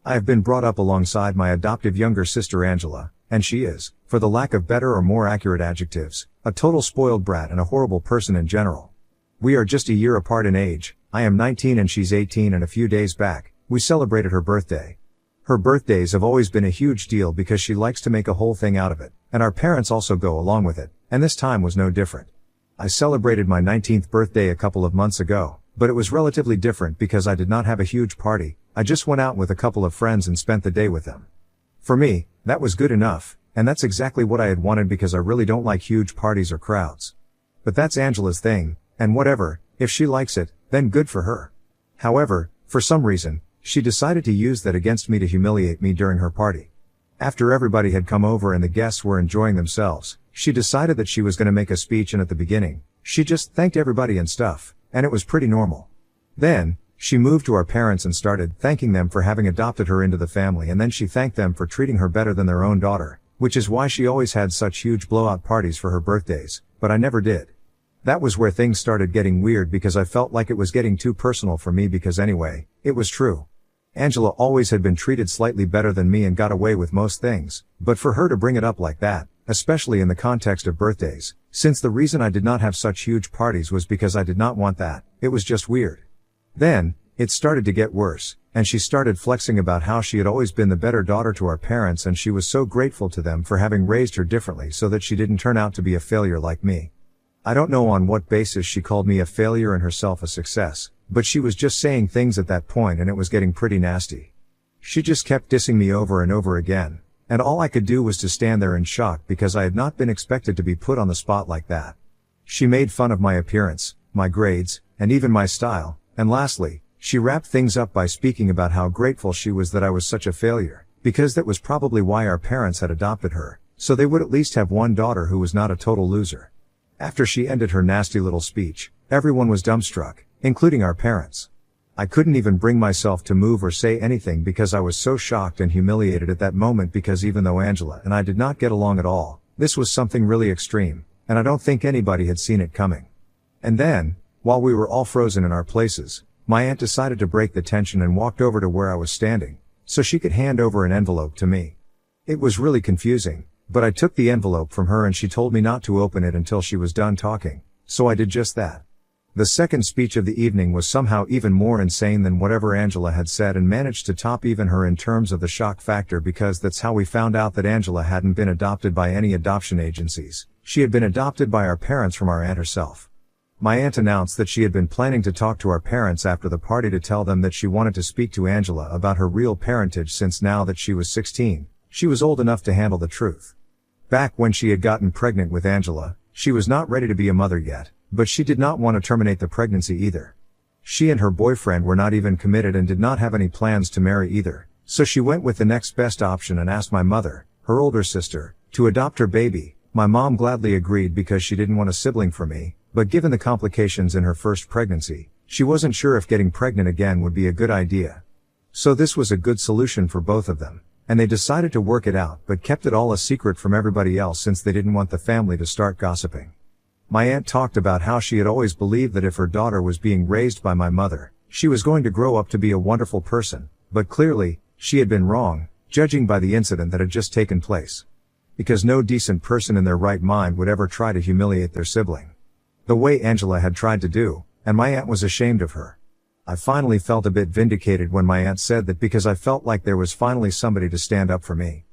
I have been brought up alongside my adoptive younger sister Angela, and she is, for the lack of better or more accurate adjectives, a total spoiled brat and a horrible person in general. We are just a year apart in age. I am 19 and she's 18, and a few days back, we celebrated her birthday. Her birthdays have always been a huge deal because she likes to make a whole thing out of it, and our parents also go along with it, and this time was no different. I celebrated my 19th birthday a couple of months ago, but it was relatively different because I did not have a huge party. I just went out with a couple of friends and spent the day with them. For me, that was good enough, and that's exactly what I had wanted because I really don't like huge parties or crowds. But that's Angela's thing, and whatever, if she likes it, then good for her. However, for some reason, she decided to use that against me to humiliate me during her party. After everybody had come over and the guests were enjoying themselves, she decided that she was going to make a speech, and at the beginning, she just thanked everybody and stuff, and it was pretty normal. Then, she moved to our parents and started thanking them for having adopted her into the family, and then she thanked them for treating her better than their own daughter, which is why she always had such huge blowout parties for her birthdays, but I never did. That was where things started getting weird because I felt like it was getting too personal for me because anyway, it was true. Angela always had been treated slightly better than me and got away with most things, but for her to bring it up like that, especially in the context of birthdays, since the reason I did not have such huge parties was because I did not want that, it was just weird. Then, it started to get worse, and she started flexing about how she had always been the better daughter to our parents and she was so grateful to them for having raised her differently so that she didn't turn out to be a failure like me. I don't know on what basis she called me a failure and herself a success, but she was just saying things at that point and it was getting pretty nasty. She just kept dissing me over and over again, and all I could do was to stand there in shock because I had not been expected to be put on the spot like that. She made fun of my appearance, my grades, and even my style, and lastly, she wrapped things up by speaking about how grateful she was that I was such a failure, because that was probably why our parents had adopted her, so they would at least have one daughter who was not a total loser. After she ended her nasty little speech, everyone was dumbstruck, including our parents. I couldn't even bring myself to move or say anything because I was so shocked and humiliated at that moment because even though Angela and I did not get along at all, this was something really extreme, and I don't think anybody had seen it coming. And then, while we were all frozen in our places, my aunt decided to break the tension and walked over to where I was standing, so she could hand over an envelope to me. It was really confusing, but I took the envelope from her and she told me not to open it until she was done talking, so I did just that. The second speech of the evening was somehow even more insane than whatever Angela had said and managed to top even her in terms of the shock factor because that's how we found out that Angela hadn't been adopted by any adoption agencies. She had been adopted by our parents from our aunt herself. My aunt announced that she had been planning to talk to our parents after the party to tell them that she wanted to speak to Angela about her real parentage since now that she was 16, she was old enough to handle the truth. Back when she had gotten pregnant with Angela, she was not ready to be a mother yet, but she did not want to terminate the pregnancy either. She and her boyfriend were not even committed and did not have any plans to marry either, so she went with the next best option and asked my mother, her older sister, to adopt her baby. My mom gladly agreed because she didn't want a sibling for me, but given the complications in her first pregnancy, she wasn't sure if getting pregnant again would be a good idea. So this was a good solution for both of them, and they decided to work it out but kept it all a secret from everybody else since they didn't want the family to start gossiping. My aunt talked about how she had always believed that if her daughter was being raised by my mother, she was going to grow up to be a wonderful person, but clearly, she had been wrong, judging by the incident that had just taken place. Because no decent person in their right mind would ever try to humiliate their sibling the way Angela had tried to do, and my aunt was ashamed of her. I finally felt a bit vindicated when my aunt said that because I felt like there was finally somebody to stand up for me.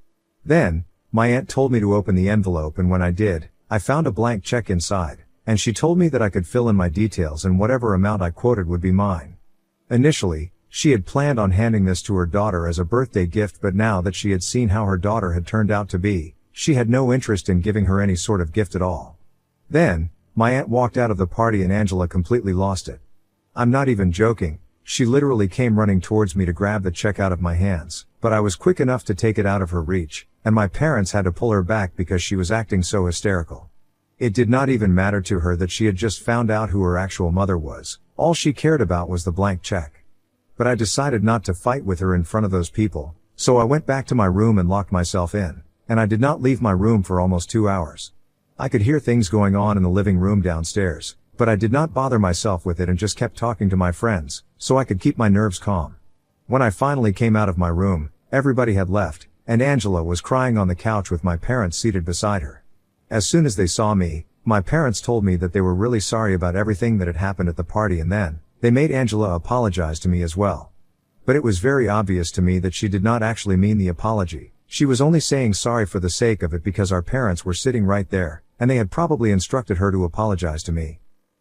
Then, my aunt told me to open the envelope, and when I did, I found a blank check inside, and she told me that I could fill in my details and whatever amount I quoted would be mine. Initially, she had planned on handing this to her daughter as a birthday gift, but now that she had seen how her daughter had turned out to be, she had no interest in giving her any sort of gift at all. Then, my aunt walked out of the party and Angela completely lost it. I'm not even joking, she literally came running towards me to grab the check out of my hands, but I was quick enough to take it out of her reach, and my parents had to pull her back because she was acting so hysterical. It did not even matter to her that she had just found out who her actual mother was, all she cared about was the blank check. But I decided not to fight with her in front of those people, so I went back to my room and locked myself in, and I did not leave my room for almost 2 hours. I could hear things going on in the living room downstairs, but I did not bother myself with it and just kept talking to my friends, so I could keep my nerves calm. When I finally came out of my room, everybody had left, and Angela was crying on the couch with my parents seated beside her. As soon as they saw me, my parents told me that they were really sorry about everything that had happened at the party, and then they made Angela apologize to me as well. But it was very obvious to me that she did not actually mean the apology. She was only saying sorry for the sake of it because our parents were sitting right there, and they had probably instructed her to apologize to me.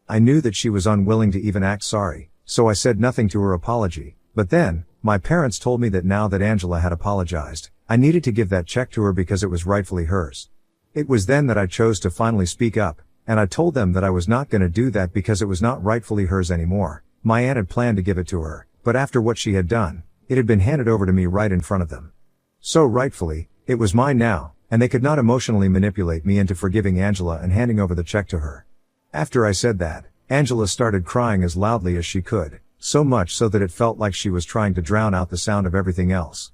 I knew that she was unwilling to even act sorry, so I said nothing to her apology. But then, my parents told me that now that Angela had apologized, I needed to give that check to her because it was rightfully hers. It was then that I chose to finally speak up, and I told them that I was not going to do that because it was not rightfully hers anymore. My aunt had planned to give it to her, but after what she had done, it had been handed over to me right in front of them. So rightfully, it was mine now, and they could not emotionally manipulate me into forgiving Angela and handing over the check to her. After I said that, Angela started crying as loudly as she could, so much so that it felt like she was trying to drown out the sound of everything else.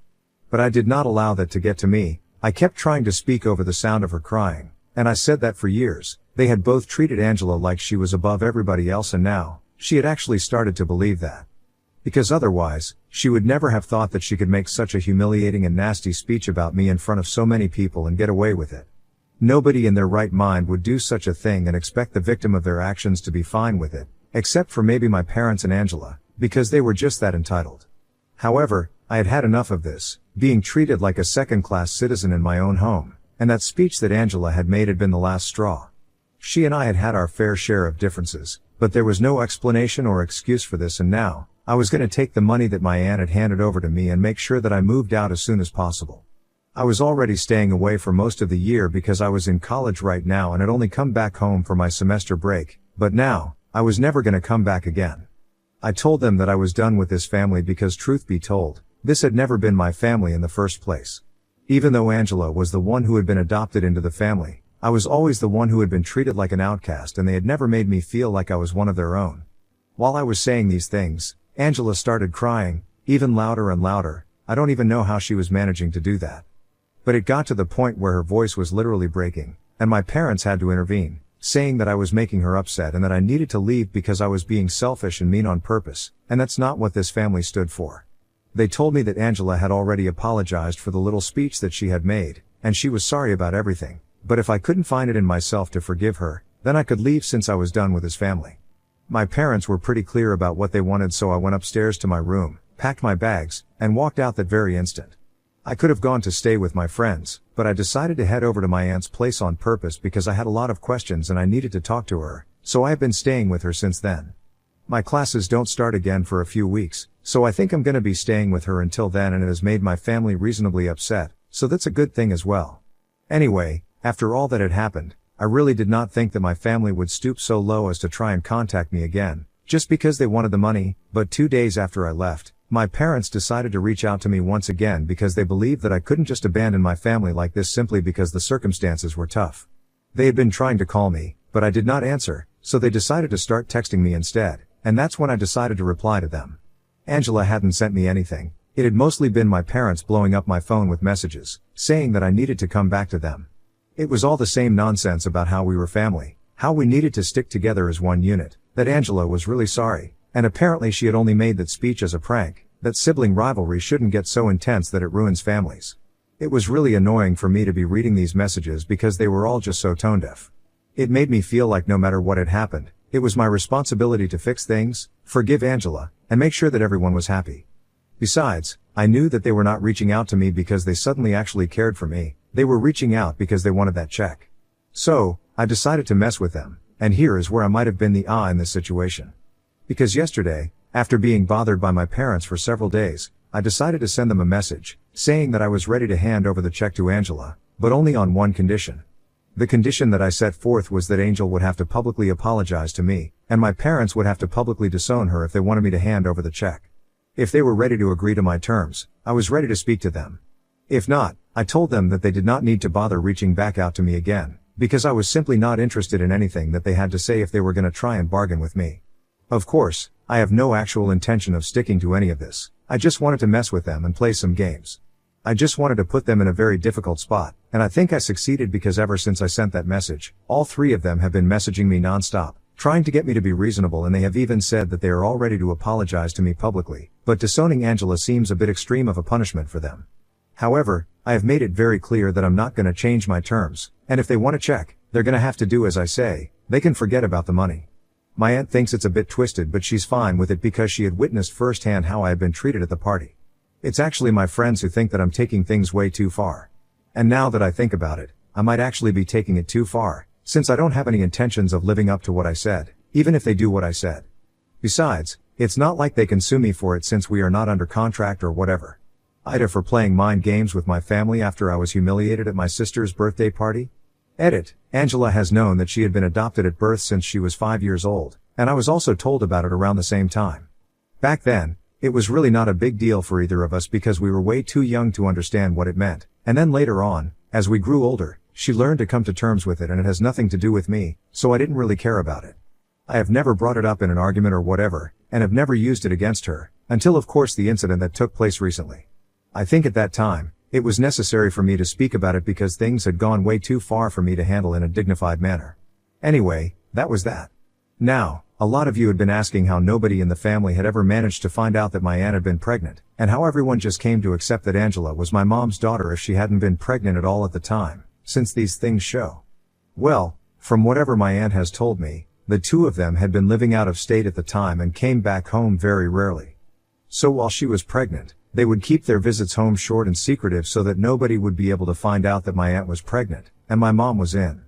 But I did not allow that to get to me. I kept trying to speak over the sound of her crying, and I said that for years, they had both treated Angela like she was above everybody else, and now, she had actually started to believe that. Because otherwise, she would never have thought that she could make such a humiliating and nasty speech about me in front of so many people and get away with it. Nobody in their right mind would do such a thing and expect the victim of their actions to be fine with it, except for maybe my parents and Angela, because they were just that entitled. However, I had had enough of this, being treated like a second-class citizen in my own home, and that speech that Angela had made had been the last straw. She and I had had our fair share of differences, but there was no explanation or excuse for this, and now, I was going to take the money that my aunt had handed over to me and make sure that I moved out as soon as possible. I was already staying away for most of the year because I was in college right now and had only come back home for my semester break, but now, I was never going to come back again. I told them that I was done with this family because, truth be told, this had never been my family in the first place. Even though Angela was the one who had been adopted into the family, I was always the one who had been treated like an outcast, and they had never made me feel like I was one of their own. While I was saying these things, Angela started crying, even louder and louder. I don't even know how she was managing to do that. But it got to the point where her voice was literally breaking, and my parents had to intervene, saying that I was making her upset and that I needed to leave because I was being selfish and mean on purpose, and that's not what this family stood for. They told me that Angela had already apologized for the little speech that she had made, and she was sorry about everything, but if I couldn't find it in myself to forgive her, then I could leave since I was done with his family. My parents were pretty clear about what they wanted, so I went upstairs to my room, packed my bags, and walked out that very instant. I could have gone to stay with my friends, but I decided to head over to my aunt's place on purpose because I had a lot of questions and I needed to talk to her, so I have been staying with her since then. My classes don't start again for a few weeks, so I think I'm going to be staying with her until then, and it has made my family reasonably upset, so that's a good thing as well. Anyway, after all that had happened, I really did not think that my family would stoop so low as to try and contact me again, just because they wanted the money, but 2 days after I left, my parents decided to reach out to me once again because they believed that I couldn't just abandon my family like this simply because the circumstances were tough. They had been trying to call me, but I did not answer, so they decided to start texting me instead, and that's when I decided to reply to them. Angela hadn't sent me anything. It had mostly been my parents blowing up my phone with messages, saying that I needed to come back to them. It was all the same nonsense about how we were family, how we needed to stick together as one unit, that Angela was really sorry, and apparently she had only made that speech as a prank, that sibling rivalry shouldn't get so intense that it ruins families. It was really annoying for me to be reading these messages because they were all just so tone-deaf. It made me feel like no matter what had happened, it was my responsibility to fix things, forgive Angela, and make sure that everyone was happy. Besides, I knew that they were not reaching out to me because they suddenly actually cared for me, they were reaching out because they wanted that check. So, I decided to mess with them, and here is where I might have been the in this situation. Because yesterday, after being bothered by my parents for several days, I decided to send them a message, saying that I was ready to hand over the check to Angela, but only on one condition. The condition that I set forth was that Angel would have to publicly apologize to me, and my parents would have to publicly disown her if they wanted me to hand over the check. If they were ready to agree to my terms, I was ready to speak to them. If not, I told them that they did not need to bother reaching back out to me again, because I was simply not interested in anything that they had to say if they were going to try and bargain with me. Of course, I have no actual intention of sticking to any of this. I just wanted to mess with them and play some games. I just wanted to put them in a very difficult spot, and I think I succeeded because ever since I sent that message, all three of them have been messaging me non-stop, trying to get me to be reasonable, and they have even said that they are all ready to apologize to me publicly, but disowning Angela seems a bit extreme of a punishment for them. However, I have made it very clear that I'm not gonna change my terms, and if they want to check, they're gonna have to do as I say. They can forget about the money. My aunt thinks it's a bit twisted, but she's fine with it because she had witnessed firsthand how I had been treated at the party. It's actually my friends who think that I'm taking things way too far. And now that I think about it, I might actually be taking it too far, since I don't have any intentions of living up to what I said, even if they do what I said. Besides, it's not like they can sue me for it since we are not under contract or whatever. Ida for playing mind games with my family after I was humiliated at my sister's birthday party? Edit. Angela has known that she had been adopted at birth since she was 5 years old, and I was also told about it around the same time. Back then, it was really not a big deal for either of us because we were way too young to understand what it meant, and then later on, as we grew older, she learned to come to terms with it, and it has nothing to do with me, so I didn't really care about it. I have never brought it up in an argument or whatever, and have never used it against her, until of course the incident that took place recently. I think at that time, it was necessary for me to speak about it because things had gone way too far for me to handle in a dignified manner. Anyway, that was that. Now, a lot of you had been asking how nobody in the family had ever managed to find out that my aunt had been pregnant, and how everyone just came to accept that Angela was my mom's daughter if she hadn't been pregnant at all at the time, since these things show. Well, from whatever my aunt has told me, the two of them had been living out of state at the time and came back home very rarely. So while she was pregnant, they would keep their visits home short and secretive so that nobody would be able to find out that my aunt was pregnant, and my mom was in.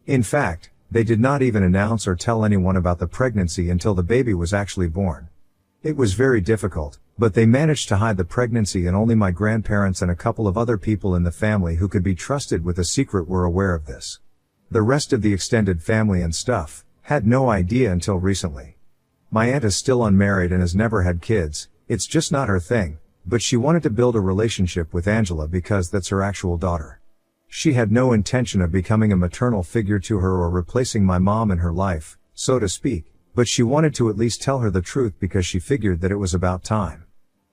In fact, they did not even announce or tell anyone about the pregnancy until the baby was actually born. It was very difficult, but they managed to hide the pregnancy, and only my grandparents and a couple of other people in the family who could be trusted with a secret were aware of this. The rest of the extended family and stuff had no idea until recently. My aunt is still unmarried and has never had kids. It's just not her thing. But she wanted to build a relationship with Angela because that's her actual daughter. She had no intention of becoming a maternal figure to her or replacing my mom in her life, so to speak, but she wanted to at least tell her the truth because she figured that it was about time.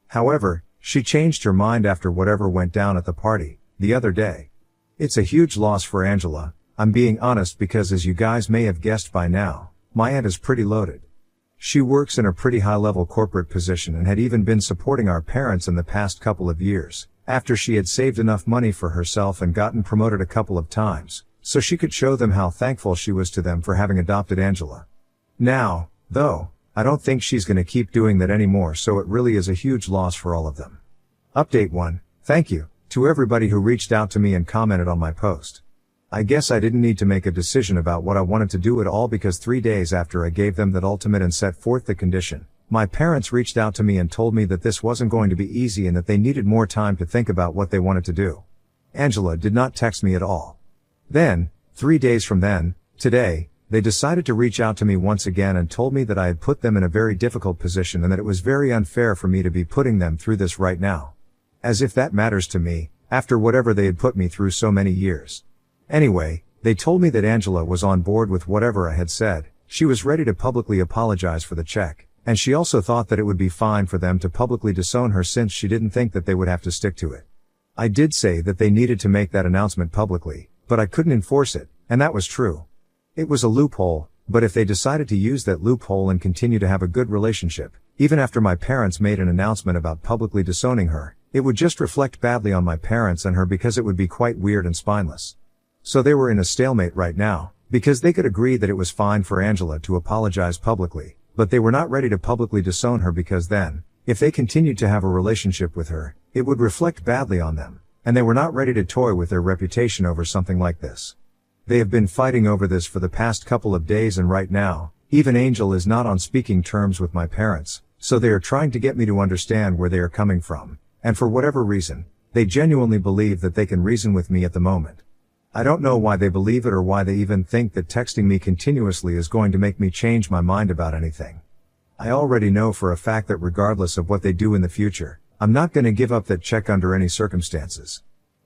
However, she changed her mind after whatever went down at the party the other day. It's a huge loss for Angela, I'm being honest, because as you guys may have guessed by now, my aunt is pretty loaded. She works in a pretty high-level corporate position and had even been supporting our parents in the past couple of years, after she had saved enough money for herself and gotten promoted a couple of times, so she could show them how thankful she was to them for having adopted Angela. Now, though, I don't think she's gonna keep doing that anymore, so it really is a huge loss for all of them. Update 1. Thank you to everybody who reached out to me and commented on my post. I guess I didn't need to make a decision about what I wanted to do at all because 3 days after I gave them that ultimate and set forth the condition, my parents reached out to me and told me that this wasn't going to be easy and that they needed more time to think about what they wanted to do. Angela did not text me at all. Then, 3 days from then, today, they decided to reach out to me once again and told me that I had put them in a very difficult position and that it was very unfair for me to be putting them through this right now. As if that matters to me, after whatever they had put me through so many years. Anyway, they told me that Angela was on board with whatever I had said. She was ready to publicly apologize for the check, and she also thought that it would be fine for them to publicly disown her since she didn't think that they would have to stick to it. I did say that they needed to make that announcement publicly, but I couldn't enforce it, and that was true. It was a loophole, but if they decided to use that loophole and continue to have a good relationship, even after my parents made an announcement about publicly disowning her, it would just reflect badly on my parents and her because it would be quite weird and spineless. So they were in a stalemate right now, because they could agree that it was fine for Angela to apologize publicly, but they were not ready to publicly disown her because then, if they continued to have a relationship with her, it would reflect badly on them, and they were not ready to toy with their reputation over something like this. They have been fighting over this for the past couple of days, and right now, even Angel is not on speaking terms with my parents, so they are trying to get me to understand where they are coming from, and for whatever reason, they genuinely believe that they can reason with me at the moment. I don't know why they believe it or why they even think that texting me continuously is going to make me change my mind about anything. I already know for a fact that regardless of what they do in the future, I'm not going to give up that check under any circumstances.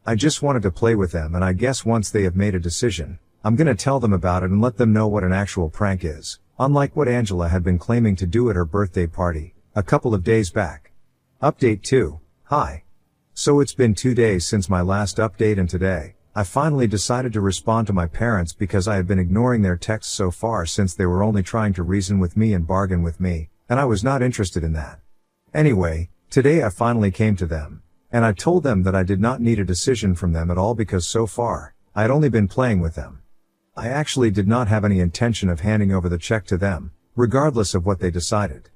I just wanted to play with them, and I guess once they have made a decision, I'm going to tell them about it and let them know what an actual prank is, unlike what Angela had been claiming to do at her birthday party a couple of days back. Update 2. Hi. So it's been 2 days since my last update, and today, I finally decided to respond to my parents because I had been ignoring their texts so far since they were only trying to reason with me and bargain with me, and I was not interested in that. Anyway, today I finally came to them, and I told them that I did not need a decision from them at all because so far, I had only been playing with them. I actually did not have any intention of handing over the check to them, regardless of what they decided.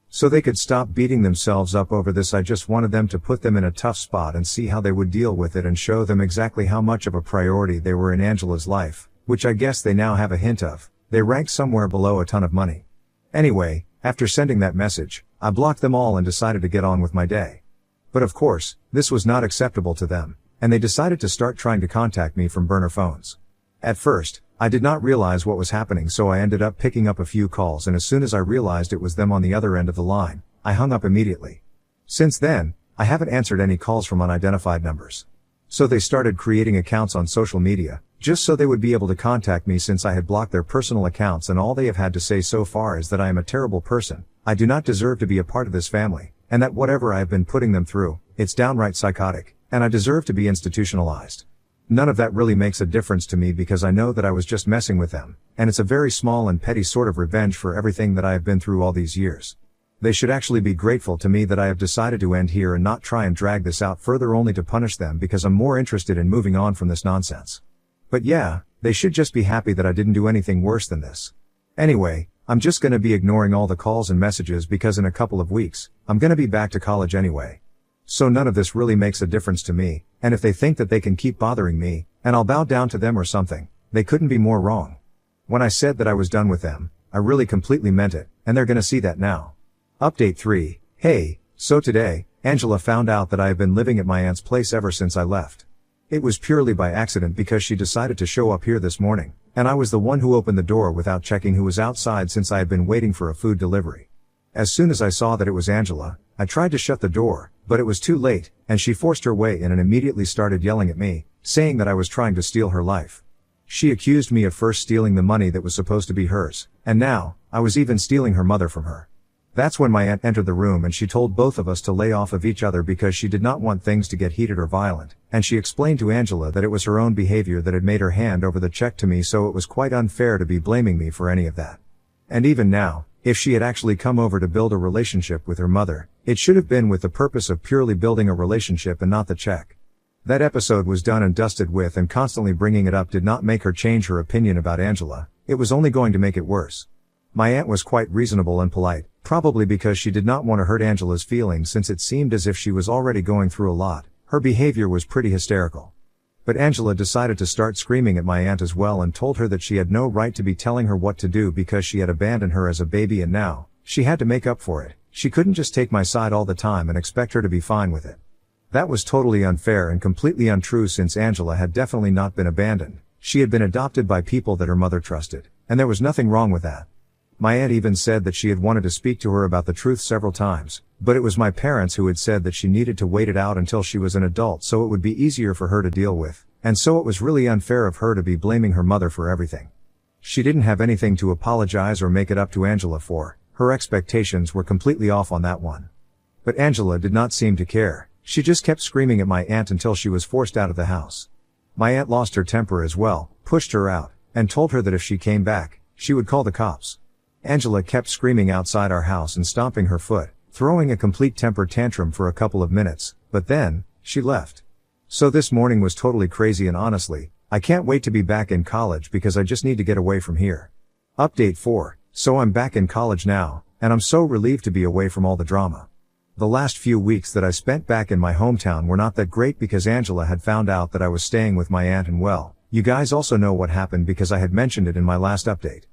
So they could stop beating themselves up over this. I just wanted them to put them in a tough spot and see how they would deal with it and show them exactly how much of a priority they were in Angela's life, which I guess they now have a hint of. They ranked somewhere below a ton of money. Anyway, after sending that message, I blocked them all and decided to get on with my day. But of course, this was not acceptable to them, and they decided to start trying to contact me from burner phones. At first, I did not realize what was happening, so I ended up picking up a few calls, and as soon as I realized it was them on the other end of the line, I hung up immediately. Since then, I haven't answered any calls from unidentified numbers. So they started creating accounts on social media, just so they would be able to contact me since I had blocked their personal accounts, and all they have had to say so far is that I am a terrible person, I do not deserve to be a part of this family, and that whatever I have been putting them through, it's downright psychotic, and I deserve to be institutionalized. None of that really makes a difference to me because I know that I was just messing with them, and it's a very small and petty sort of revenge for everything that I have been through all these years. They should actually be grateful to me that I have decided to end here and not try and drag this out further only to punish them, because I'm more interested in moving on from this nonsense. But yeah, they should just be happy that I didn't do anything worse than this. Anyway, I'm just gonna be ignoring all the calls and messages because in a couple of weeks, I'm gonna be back to college anyway. So none of this really makes a difference to me, and if they think that they can keep bothering me, and I'll bow down to them or something, they couldn't be more wrong. When I said that I was done with them, I really completely meant it, and they're gonna see that now. Update 3. Hey, so today, Angela found out that I have been living at my aunt's place ever since I left. It was purely by accident because she decided to show up here this morning, and I was the one who opened the door without checking who was outside since I had been waiting for a food delivery. As soon as I saw that it was Angela, I tried to shut the door, but it was too late, and she forced her way in and immediately started yelling at me, saying that I was trying to steal her life. She accused me of first stealing the money that was supposed to be hers, and now, I was even stealing her mother from her. That's when my aunt entered the room and she told both of us to lay off of each other because she did not want things to get heated or violent, and she explained to Angela that it was her own behavior that had made her hand over the check to me, so it was quite unfair to be blaming me for any of that. And even now, if she had actually come over to build a relationship with her mother, it should have been with the purpose of purely building a relationship and not the check. That episode was done and dusted with, and constantly bringing it up did not make her change her opinion about Angela, it was only going to make it worse. My aunt was quite reasonable and polite, probably because she did not want to hurt Angela's feelings since it seemed as if she was already going through a lot. Her behavior was pretty hysterical. But Angela decided to start screaming at my aunt as well and told her that she had no right to be telling her what to do because she had abandoned her as a baby and now, she had to make up for it. She couldn't just take my side all the time and expect her to be fine with it. That was totally unfair and completely untrue since Angela had definitely not been abandoned. She had been adopted by people that her mother trusted, and there was nothing wrong with that. My aunt even said that she had wanted to speak to her about the truth several times, but it was my parents who had said that she needed to wait it out until she was an adult so it would be easier for her to deal with, and so it was really unfair of her to be blaming her mother for everything. She didn't have anything to apologize or make it up to Angela for, her expectations were completely off on that one. But Angela did not seem to care, she just kept screaming at my aunt until she was forced out of the house. My aunt lost her temper as well, pushed her out, and told her that if she came back, she would call the cops. Angela kept screaming outside our house and stomping her foot, throwing a complete temper tantrum for a couple of minutes, but then, she left. So this morning was totally crazy, and honestly, I can't wait to be back in college because I just need to get away from here. Update 4. So I'm back in college now, and I'm so relieved to be away from all the drama. The last few weeks that I spent back in my hometown were not that great because Angela had found out that I was staying with my aunt, and well, you guys also know what happened because I had mentioned it in my last update.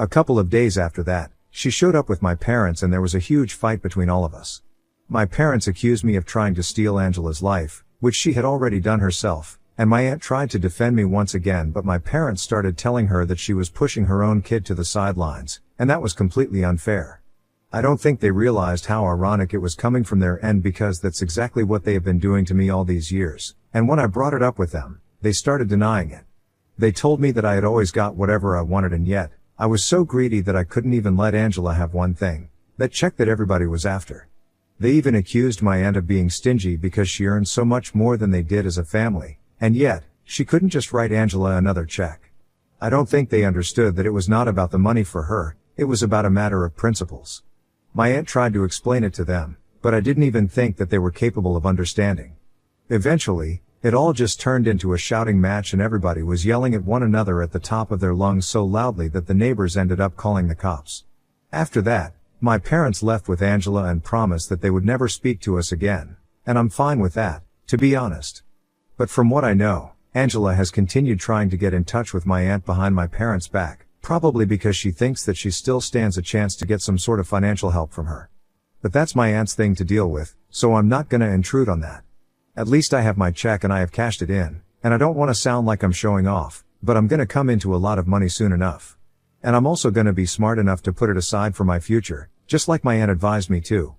A couple of days after that, she showed up with my parents and there was a huge fight between all of us. My parents accused me of trying to steal Angela's life, which she had already done herself, and my aunt tried to defend me once again, but my parents started telling her that she was pushing her own kid to the sidelines, and that was completely unfair. I don't think they realized how ironic it was coming from their end because that's exactly what they have been doing to me all these years, and when I brought it up with them, they started denying it. They told me that I had always got whatever I wanted, and yet, I was so greedy that I couldn't even let Angela have one thing, that check that everybody was after. They even accused my aunt of being stingy because she earned so much more than they did as a family, and yet, she couldn't just write Angela another check. I don't think they understood that it was not about the money for her, it was about a matter of principles. My aunt tried to explain it to them, but I didn't even think that they were capable of understanding. Eventually, it all just turned into a shouting match and everybody was yelling at one another at the top of their lungs so loudly that the neighbors ended up calling the cops. After that, my parents left with Angela and promised that they would never speak to us again, and I'm fine with that, to be honest. But from what I know, Angela has continued trying to get in touch with my aunt behind my parents' back, probably because she thinks that she still stands a chance to get some sort of financial help from her. But that's my aunt's thing to deal with, so I'm not gonna intrude on that. At least I have my check and I have cashed it in, and I don't want to sound like I'm showing off, but I'm gonna come into a lot of money soon enough. And I'm also gonna be smart enough to put it aside for my future, just like my aunt advised me to.